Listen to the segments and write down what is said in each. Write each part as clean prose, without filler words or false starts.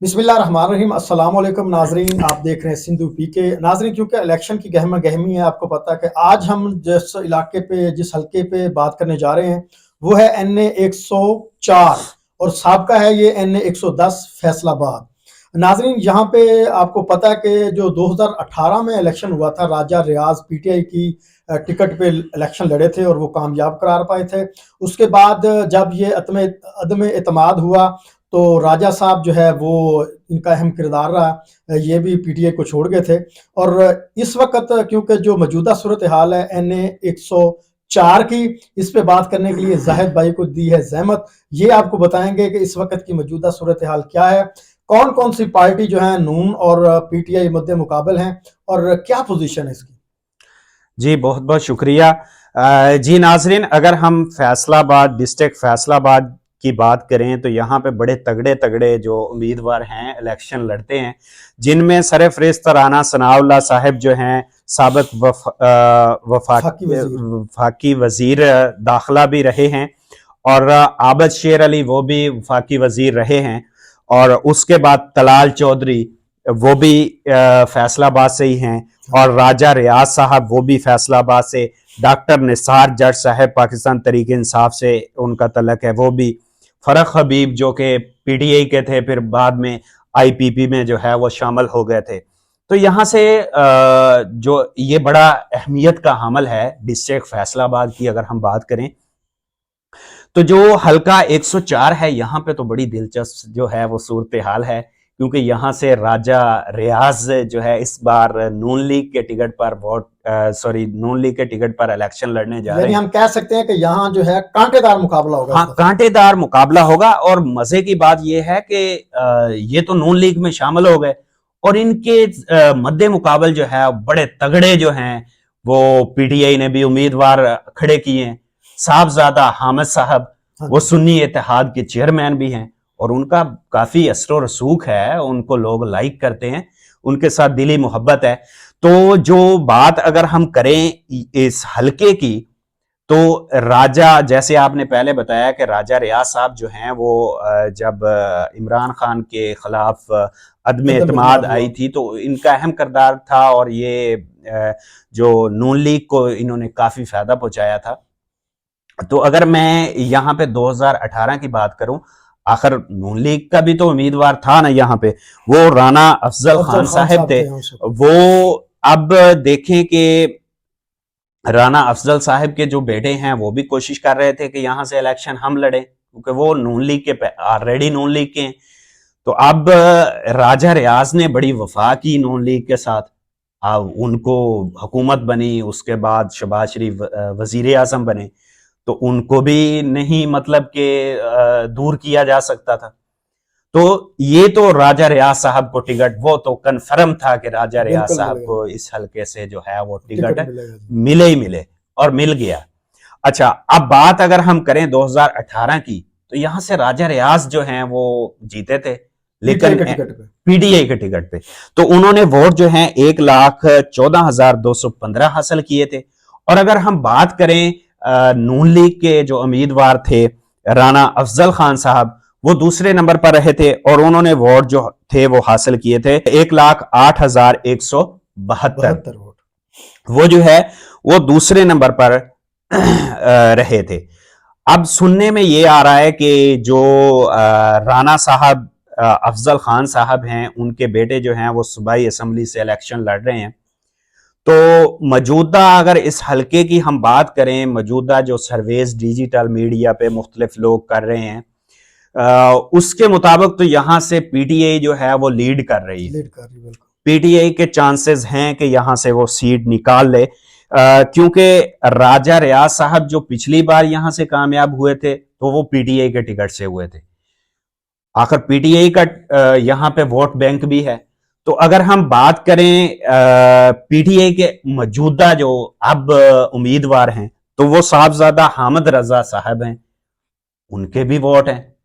बिस्मिल्लाहिर्रहमानिर्रहीम। अस्सलाम वालेकुम नाजरीन, आप देख रहे हैं सिंधु पीके। नाजरीन, क्योंकि इलेक्शन की गहमा गहमी है, आपको पता है कि आज हम जिस इलाके पे जिस हल्के पे बात करने जा रहे हैं वो है NA 104 और साबका है ये NA 110 फैसलाबाद। नाजरीन, यहाँ पे आपको पता है कि जो 2018 में इलेक्शन हुआ था, राजा रियाज PTI की टिकट पे इलेक्शन लड़े थे और वो कामयाब करार पाए थे। उसके बाद जब ये अदम एतमाद हुआ तो राजा साहब जो है वो इनका अहम किरदार रहा, ये भी PTI को छोड़ गए थे। और इस वक्त क्योंकि जो मौजूदा सूरत हाल है NA 104 की, इस पे बात करने के लिए जाहिद भाई को दी है जहमत। ये आपको बताएंगे कि इस वक्त की मौजूदा सूरत हाल क्या है, कौन कौन सी पार्टी जो है नून और PTI मद्दे मुकाबल हैं और क्या पोजीशन है इसकी। जी बहुत बहुत शुक्रिया। जी नाजरीन, अगर हम फैसलाबाद डिस्ट्रिक्ट फैसलाबाद की बात करें तो यहाँ पे बड़े तगड़े तगड़े जो उम्मीदवार हैं इलेक्शन लड़ते हैं, जिनमें सरफहरिस्त राना सनाउल्लाह साहब जो हैं साबिक वफाकी वजीर दाखिला भी रहे हैं, और आबद शेर अली वो भी वफाकी वजीर रहे हैं, और उसके बाद तलाल चौधरी वो भी फैसलाबाद से ही हैं, और राजा रियाज साहब वो भी फैसलाबाद से, डॉक्टर निसार जट साहब पाकिस्तान तरीके इंसाफ से उनका तलक है, वो भी, फरक हबीब जो कि PTI के थे फिर बाद में IPP में जो है वो शामिल हो गए थे। तो यहाँ से जो ये बड़ा अहमियत का हमल है डिस्ट्रिक्ट फैसलाबाद की अगर हम बात करें तो जो हल्का 104 है, यहाँ पे तो बड़ी दिलचस्प जो है वो सूरत हाल है, क्योंकि यहाँ से राजा रियाज जो है इस बार नून लीग के टिकट पर नून लीग के टिकट पर इलेक्शन लड़ने जा रहे हैं। हम कह सकते हैं कि यहाँ जो है कांटेदार मुकाबला होगा। हाँ, कांटेदार मुकाबला होगा। और मजे की बात यह है कि ये तो नून लीग में शामिल हो गए और इनके मद्दे मुकाबल जो है बड़े तगड़े जो हैं वो PTI ने भी उम्मीदवार खड़े किए हैं। साहबजादा हामिद साहब वो सुन्नी इत्तेहाद के चेयरमैन भी हैं और उनका काफी असर रसूख है, उनको लोग लाइक करते हैं, उनके साथ दिली मोहब्बत है। तो जो बात अगर हम करें इस हलके की, तो राजा, जैसे आपने पहले बताया कि राजा रियाज साहब जो हैं वो जब इमरान खान के खिलाफ अदम एतमाद आई थी तो इनका अहम किरदार था, और ये जो नून लीग को इन्होंने काफी फायदा पहुंचाया था। तो अगर मैं यहाँ पे 2018 की बात करूं, आखिर नून लीग का भी तो उम्मीदवार था ना यहाँ पे, वो राना अफजल खान साहब थे। वो अब देखें कि राना अफजल साहब के जो बेटे हैं वो भी कोशिश कर रहे थे कि यहाँ से इलेक्शन हम लड़े, क्योंकि वो नून लीग के ऑलरेडी नून लीग के हैं। तो अब राजा रियाज ने बड़ी वफा की नून लीग के साथ, उनको हुकूमत बनी, उसके बाद शहबाज शरीफ वजीर आजम बने, तो उनको भी नहीं मतलब कि दूर किया जा सकता था। तो ये तो राजा रियाज साहब को टिकट, वो तो कन्फर्म था कि राजा रियाज साहब को इस हलके से जो है वो टिकट मिले ही मिले, और मिल गया। अच्छा, अब बात अगर हम करें 2018 की, तो यहां से राजा रियाज जो हैं वो जीते थे, लेकिन PTI के टिकट पे। तो उन्होंने वोट जो है 1,14,215 हासिल किए थे। और अगर हम बात करें नून लीग के जो उम्मीदवार थे राना अफजल खान साहब, वो दूसरे नंबर पर रहे थे और उन्होंने वोट जो थे वो हासिल किए थे 1,08,172 वोट। वो जो है वो दूसरे नंबर पर रहे थे। अब सुनने में ये आ रहा है कि जो राना साहब अफजल खान साहब हैं, उनके बेटे जो हैं वो सूबाई असम्बली से इलेक्शन लड़ रहे हैं। तो मौजूदा अगर इस हलके की हम बात करें, मौजूदा जो सर्वेज डिजिटल मीडिया पे मुख्तलिफ लोग कर रहे हैं, उसके मुताबिक तो यहाँ से PTI जो है वो लीड कर रही है। PTI के चांसेस हैं कि यहाँ से वो सीट निकाल ले, क्योंकि राजा रियाज साहब जो पिछली बार यहाँ से कामयाब हुए थे तो वो PTI के टिकट से हुए थे। आखिर PTI का यहाँ पे वोट बैंक भी है। तो अगर हम बात करें PTI के मौजूदा जो अब उम्मीदवार हैं, तो वो साहबजादा हामिद रजा साहब हैं, उनके भी वोट हैं।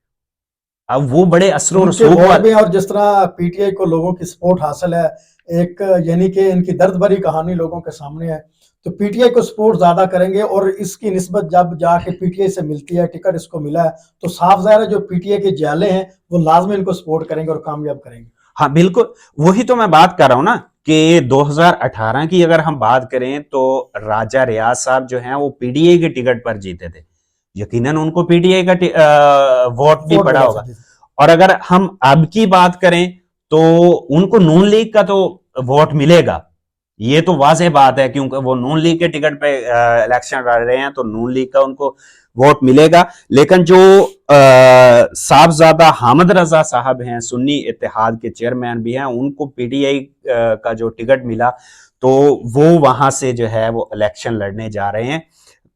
अब वो बड़े असर रसूख भी, और जिस तरह PTI को लोगों की सपोर्ट हासिल है, एक यानी कि इनकी दर्द भरी कहानी लोगों के सामने है, तो पीटीआई को सपोर्ट ज्यादा करेंगे और इसकी निस्बत जब जाके पीटीआई से मिलती है, टिकट इसको मिला है, तो साफ जाहिर है जो पीटीआई के जाले हैं वो लाजमी इनको सपोर्ट करेंगे और कामयाब करेंगे। हाँ बिल्कुल, वही तो मैं बात कर रहा हूं ना कि 2018 की अगर हम बात करें तो राजा रियाज साहब जो हैं वो पीडीआई के टिकट पर जीते थे, यकीनन उनको पीडीआई का वोट भी पड़ा होगा। और अगर हम अब की बात करें तो उनको नून लीग का तो वोट मिलेगा, ये तो वाज़ेह बात है, क्योंकि वो नून लीग के टिकट पे इलेक्शन लड़ रहे हैं तो नून लीग का उनको वोट मिलेगा। लेकिन जो साहबजादा हामिद रजा साहब हैं, सुन्नी इत्तेहाद के चेयरमैन भी हैं, उनको पीटीआई का जो टिकट मिला तो वो वहां से जो है वो इलेक्शन लड़ने जा रहे हैं।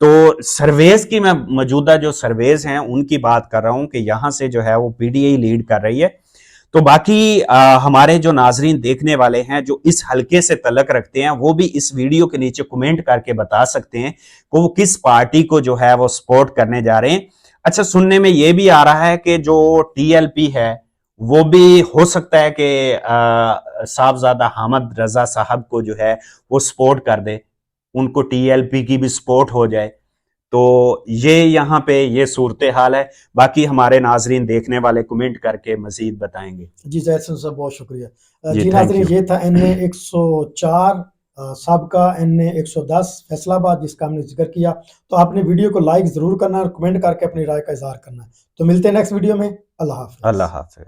तो सर्वेज की मैं मौजूदा जो सर्वेज हैं उनकी बात कर रहा हूं कि यहां से जो है वो पीटीआई लीड कर रही है। तो बाकी हमारे जो नाजरीन देखने वाले हैं जो इस हलके से तल्लक रखते हैं वो भी इस वीडियो के नीचे कमेंट करके बता सकते हैं कि वो किस पार्टी को जो है वो सपोर्ट करने जा रहे हैं। अच्छा, सुनने में ये भी आ रहा है कि जो टीएलपी है वो भी हो सकता है कि साहबजादा हामिद रजा साहब को जो है वो सपोर्ट कर दे, उनको टीएलपी की भी सपोर्ट हो जाए। तो ये यहाँ पे ये सूरत हाल है। बाकी हमारे नाजरीन देखने वाले कमेंट करके मजीद बताएंगे। जी जैद साहब बहुत शुक्रिया। जी जी नाजरीन, ये था NA 104 सबका NA 110 फैसलाबाद जिसका हमने जिक्र किया। तो आपने वीडियो को लाइक जरूर करना और कमेंट करके अपनी राय का इजहार करना है। तो मिलते हैं नेक्स्ट वीडियो में। अल्लाह हाफिज। अल्लाह हाफिज।